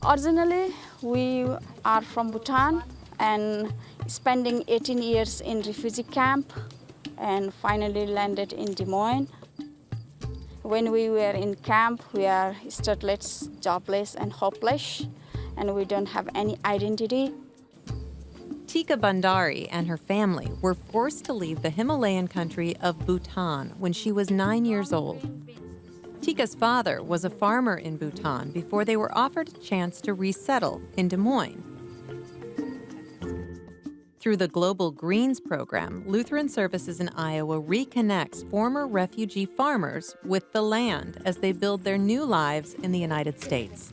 Originally, we are from Bhutan and spending 18 years in refugee camp and finally landed in Des Moines. When we were in camp, we are stateless, jobless, and hopeless, and we don't have any identity. Tika Bandari and her family were forced to leave the Himalayan country of Bhutan when she was 9 years old. Tika's father was a farmer in Bhutan before they were offered a chance to resettle in Des Moines. Through the Global Greens program, Lutheran Services in Iowa reconnects former refugee farmers with the land as they build their new lives in the United States.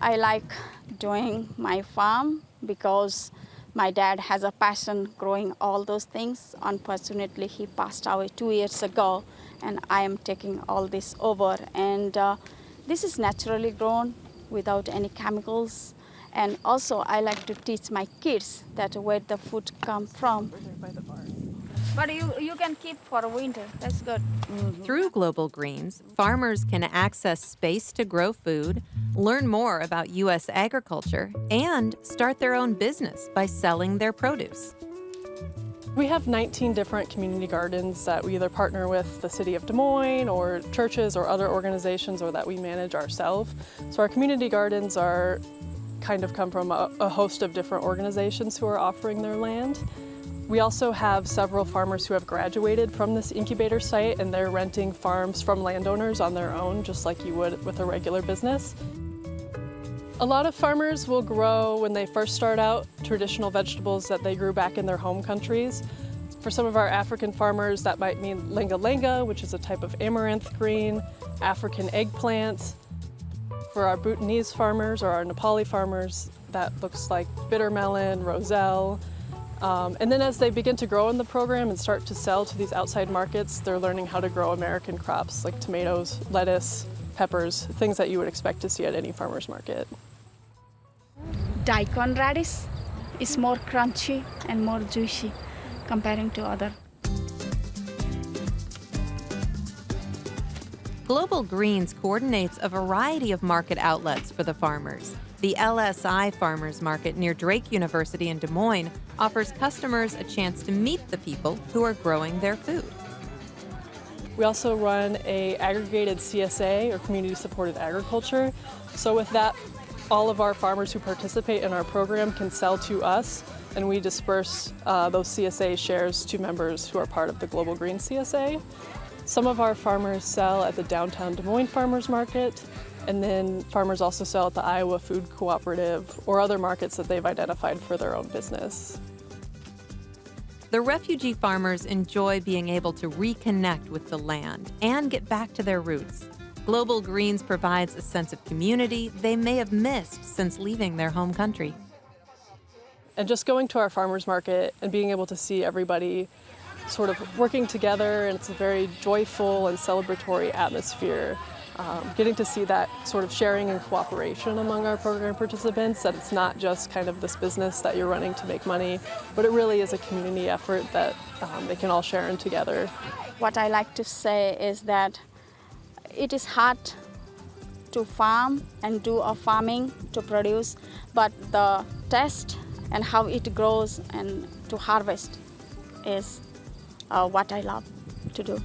I like doing my farm because my dad has a passion growing all those things. Unfortunately, he passed away 2 years ago, and I am taking all this over. And this is naturally grown without any chemicals. And also, I like to teach my kids that where the food comes from. But you can keep for winter. That's good. Mm-hmm. Through Global Greens, farmers can access space to grow food, learn more about U.S. agriculture, and start their own business by selling their produce. We have 19 different community gardens that we either partner with the city of Des Moines or churches or other organizations, or that we manage ourselves. So our community gardens are kind of come from a host of different organizations who are offering their land. We also have several farmers who have graduated from this incubator site, and they're renting farms from landowners on their own, just like you would with a regular business. A lot of farmers will grow, when they first start out, traditional vegetables that they grew back in their home countries. For some of our African farmers, that might mean lenga-lenga, which is a type of amaranth green, African eggplant. For our Bhutanese farmers or our Nepali farmers, that looks like bitter melon, roselle. And then as they begin to grow in the program and start to sell to these outside markets, they're learning how to grow American crops like tomatoes, lettuce, peppers, things that you would expect to see at any farmer's market. Daikon radish is more crunchy and more juicy comparing to other. Global Greens coordinates a variety of market outlets for the farmers. The LSI Farmers Market near Drake University in Des Moines offers customers a chance to meet the people who are growing their food. We also run an aggregated CSA, or community supported agriculture. So with that, all of our farmers who participate in our program can sell to us, and we disperse those CSA shares to members who are part of the Global Green CSA. Some of our farmers sell at the downtown Des Moines Farmers Market, and then farmers also sell at the Iowa Food Cooperative or other markets that they've identified for their own business. The refugee farmers enjoy being able to reconnect with the land and get back to their roots. Global Greens provides a sense of community they may have missed since leaving their home country. And just going to our farmers market and being able to see everybody sort of working together, and it's a very joyful and celebratory atmosphere. Getting to see that sort of sharing and cooperation among our program participants, that it's not just kind of this business that you're running to make money, but it really is a community effort that they can all share in together. What I like to say is that it is hard to farm and do a farming to produce, but the taste and how it grows and to harvest is what I love to do.